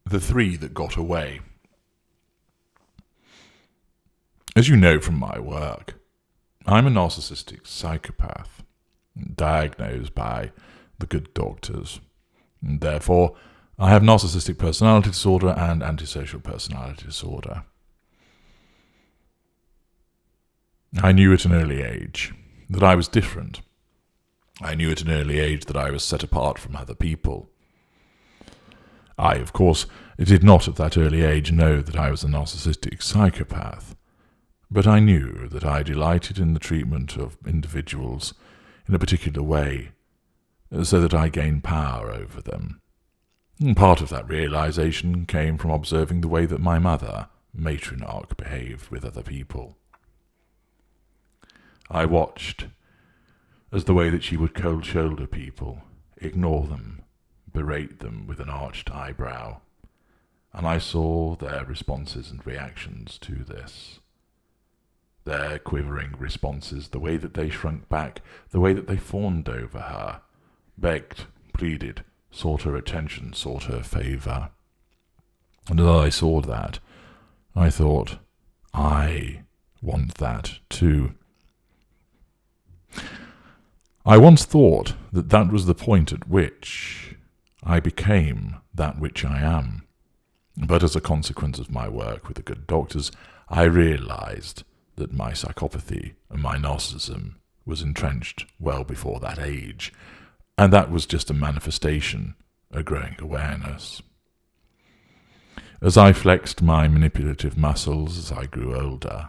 The three that got away. As you know from my work, I'm a narcissistic psychopath, diagnosed by the good doctors. And therefore, I have narcissistic personality disorder and antisocial personality disorder. I knew at an early age that I was different. I knew at an early age that I was set apart from other people. I, of course, did not at that early age know that I was a narcissistic psychopath, but I knew that I delighted in the treatment of individuals in a particular way, so that I gained power over them. And part of that realization came from observing the way that my mother, matriarch, behaved with other people. I watched as the way that she would cold-shoulder people, ignore them, berate them with an arched eyebrow, and I saw their responses and reactions to this. Their quivering responses, the way that they shrunk back, the way that they fawned over her, begged, pleaded, sought her attention, sought her favour. And as I saw that, I thought, I want that too. I once thought that that was the point at which I became that which I am. But as a consequence of my work with the good doctors, I realized that my psychopathy and my narcissism was entrenched well before that age, and that was just a manifestation, a growing awareness. As I flexed my manipulative muscles as I grew older,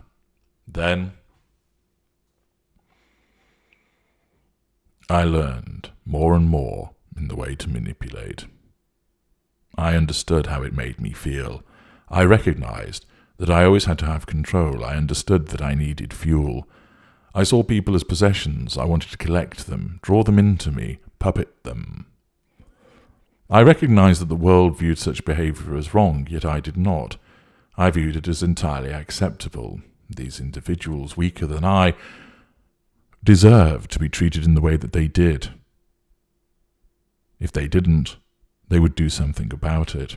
then I learned more and more in the way to manipulate. I understood how it made me feel. I recognized that I always had to have control. I understood that I needed fuel. I saw people as possessions. I wanted to collect them, draw them into me, puppet them. I recognized that the world viewed such behavior as wrong, yet I did not. I viewed it as entirely acceptable. These individuals, weaker than I, deserved to be treated in the way that they did. If they didn't, they would do something about it.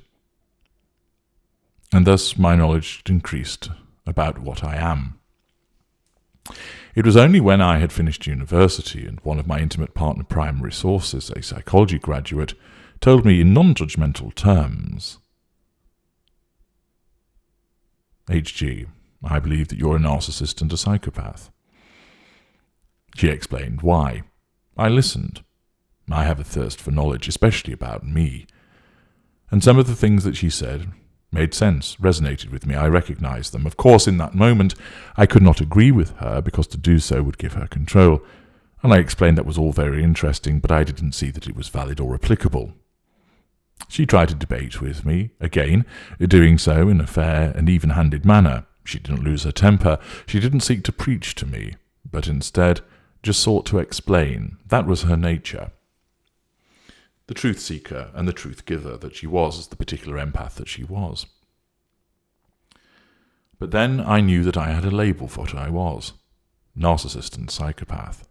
And thus my knowledge increased about what I am. It was only when I had finished university and one of my intimate partner primary sources, a psychology graduate, told me in non-judgmental terms, HG, I believe that you're a narcissist and a psychopath. She explained why. I listened. I have a thirst for knowledge, especially about me. And some of the things that she said made sense, resonated with me. I recognized them. Of course, in that moment, I could not agree with her because to do so would give her control. And I explained that was all very interesting, but I didn't see that it was valid or applicable. She tried to debate with me, again, doing so in a fair and even-handed manner. She didn't lose her temper. She didn't seek to preach to me, but instead just sought to explain. That was her nature. The truth seeker and the truth giver that she was, as the particular empath that she was. But then I knew that I had a label for what I was, narcissist and psychopath.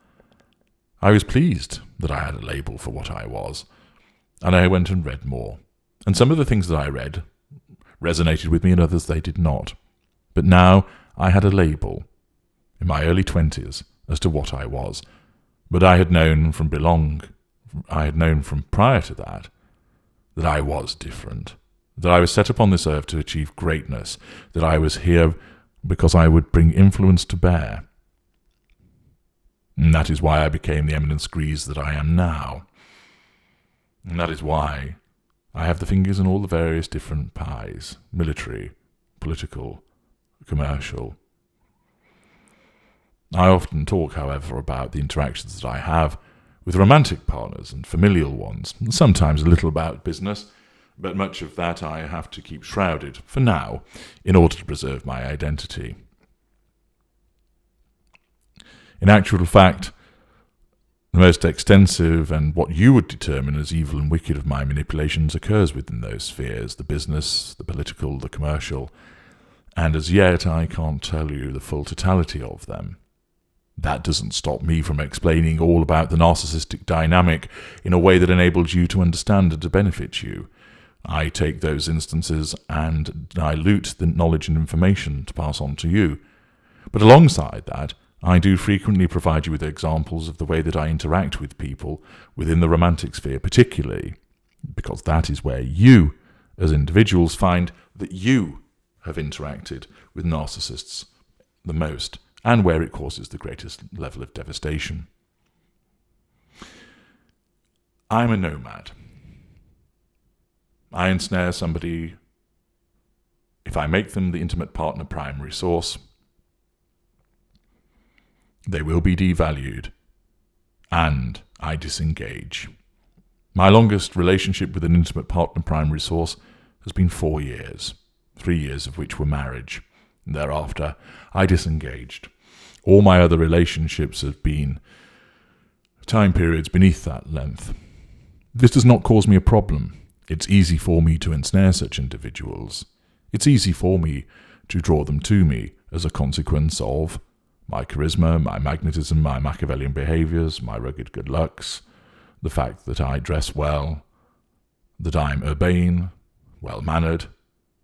I was pleased that I had a label for what I was, and I went and read more. And some of the things that I read resonated with me and others they did not. But now I had a label, in my early 20s, as to what I was. But I had known from prior to that I was different, that I was set upon this earth to achieve greatness, that I was here because I would bring influence to bear. And that is why I became the eminent screeze that I am now. And that is why I have the fingers in all the various different pies, military, political, commercial. I often talk, however, about the interactions that I have with romantic partners and familial ones, and sometimes a little about business, but much of that I have to keep shrouded, for now, in order to preserve my identity. In actual fact, the most extensive and what you would determine as evil and wicked of my manipulations occurs within those spheres, the business, the political, the commercial, and as yet I can't tell you the full totality of them. That doesn't stop me from explaining all about the narcissistic dynamic in a way that enables you to understand and to benefit you. I take those instances and dilute the knowledge and information to pass on to you. But alongside that, I do frequently provide you with examples of the way that I interact with people within the romantic sphere, particularly because that is where you, as individuals, find that you have interacted with narcissists the most, and where it causes the greatest level of devastation. I'm a nomad. I ensnare somebody if I make them the intimate partner primary source. They will be devalued, and I disengage. My longest relationship with an intimate partner primary source has been 4 years, 3 years of which were marriage. Thereafter, I disengaged. All my other relationships have been time periods beneath that length. This does not cause me a problem. It's easy for me to ensnare such individuals. It's easy for me to draw them to me as a consequence of my charisma, my magnetism, my Machiavellian behaviours, my rugged good looks, the fact that I dress well, that I'm urbane, well-mannered,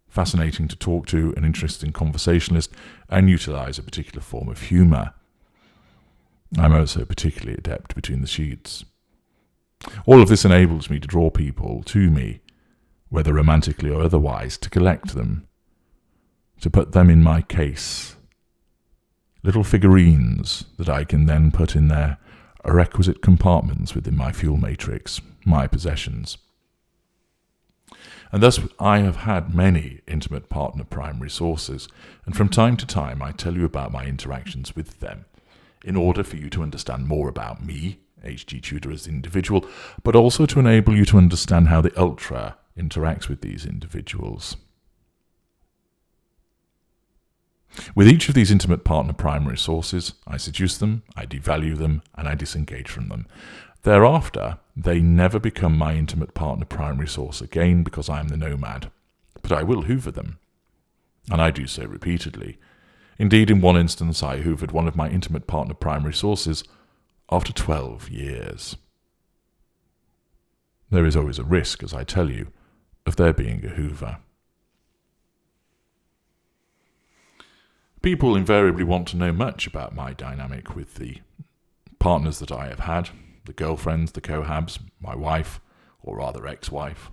fascinating to talk to, an interesting conversationalist, and utilise a particular form of humour. I'm also particularly adept between the sheets. All of this enables me to draw people to me, whether romantically or otherwise, to collect them, to put them in my case. Little figurines that I can then put in their requisite compartments within my fuel matrix, my possessions. And thus I have had many intimate partner primary sources, and from time to time I tell you about my interactions with them, in order for you to understand more about me, HG Tudor as an individual, but also to enable you to understand how the ultra interacts with these individuals. With each of these intimate partner primary sources, I seduce them, I devalue them, and I disengage from them. Thereafter, they never become my intimate partner primary source again because I am the nomad, but I will hoover them, and I do so repeatedly. Indeed, in one instance, I hoovered one of my intimate partner primary sources after 12 years. There is always a risk, as I tell you, of there being a hoover. People invariably want to know much about my dynamic with the partners that I have had, the girlfriends, the cohabs, my wife, or rather ex-wife.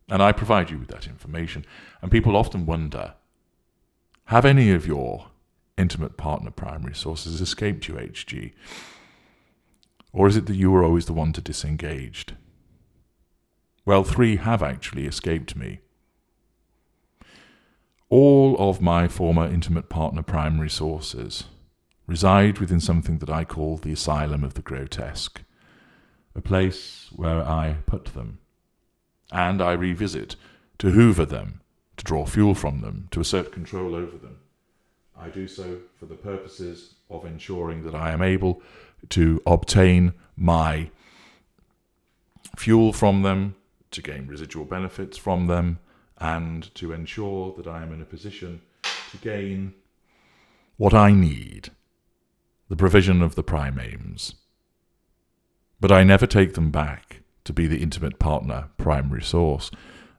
And I provide you with that information, and people often wonder, have any of your intimate partner primary sources escaped you, HG? Or is it that you were always the one to disengaged? Well, 3 have actually escaped me. All of my former intimate partner primary sources reside within something that I call the asylum of the grotesque, a place where I put them, and I revisit to hoover them, to draw fuel from them, to assert control over them. I do so for the purposes of ensuring that I am able to obtain my fuel from them, to gain residual benefits from them, and to ensure that I am in a position to gain what I need, the provision of the prime aims. But I never take them back to be the intimate partner primary source.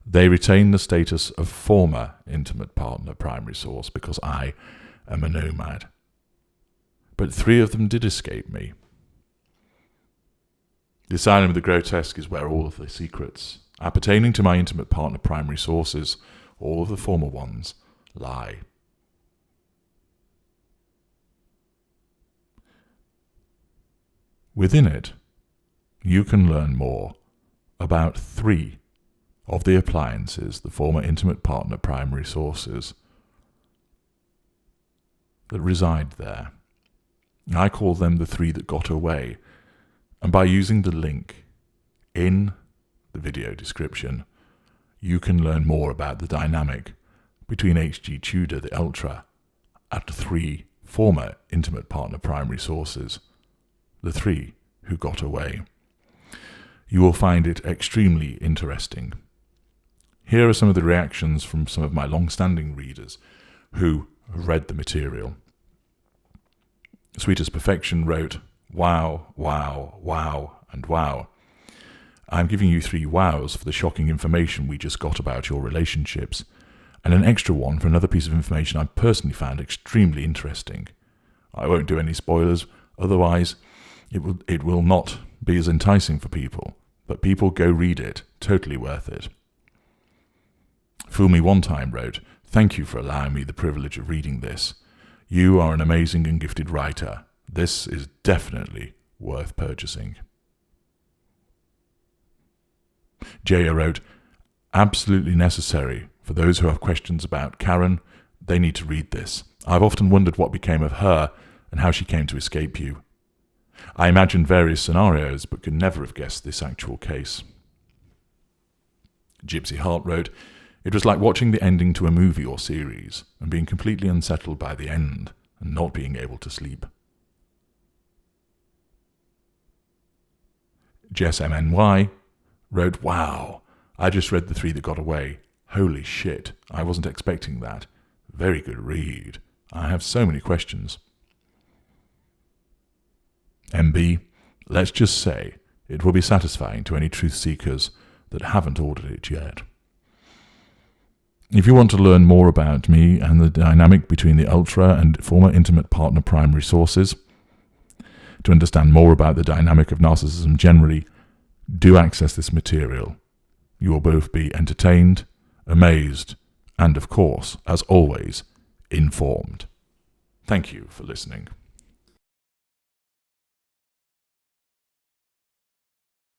They retain the status of former intimate partner primary source because I am a nomad. But 3 of them did escape me. The asylum of the grotesque is where all of the secrets appertaining to my intimate partner primary sources, all of the former ones, lie. Within it, you can learn more about 3 of the appliances, the former intimate partner primary sources, that reside there. I call them the 3 that got away, and by using the link in the video description, you can learn more about the dynamic between HG Tudor, the Ultra, and 3 former intimate partner primary sources, the 3 who got away. You will find it extremely interesting. Here are some of the reactions from some of my long-standing readers who have read the material. Sweet as Perfection wrote, "Wow, wow, wow, and wow." I'm giving you 3 wows for the shocking information we just got about your relationships, and an extra one for another piece of information I personally found extremely interesting. I won't do any spoilers, otherwise it will not be as enticing for people, but people go read it, totally worth it. Fool Me One Time wrote, "Thank you for allowing me the privilege of reading this. You are an amazing and gifted writer. This is definitely worth purchasing." Jaya wrote, "Absolutely necessary. For those who have questions about Karen, they need to read this. I've often wondered what became of her and how she came to escape you. I imagined various scenarios, but could never have guessed this actual case." Gypsy Hart wrote, "It was like watching the ending to a movie or series and being completely unsettled by the end and not being able to sleep." Jess MNY wrote, "Wow, I just read The Three That Got Away. Holy shit, I wasn't expecting that. Very good read. I have so many questions." MB, "Let's just say it will be satisfying to any truth seekers that haven't ordered it yet." If you want to learn more about me and the dynamic between the ultra and former intimate partner primary sources, to understand more about the dynamic of narcissism generally, do access this material. You will both be entertained, amazed, and of course, as always, informed. Thank you for listening.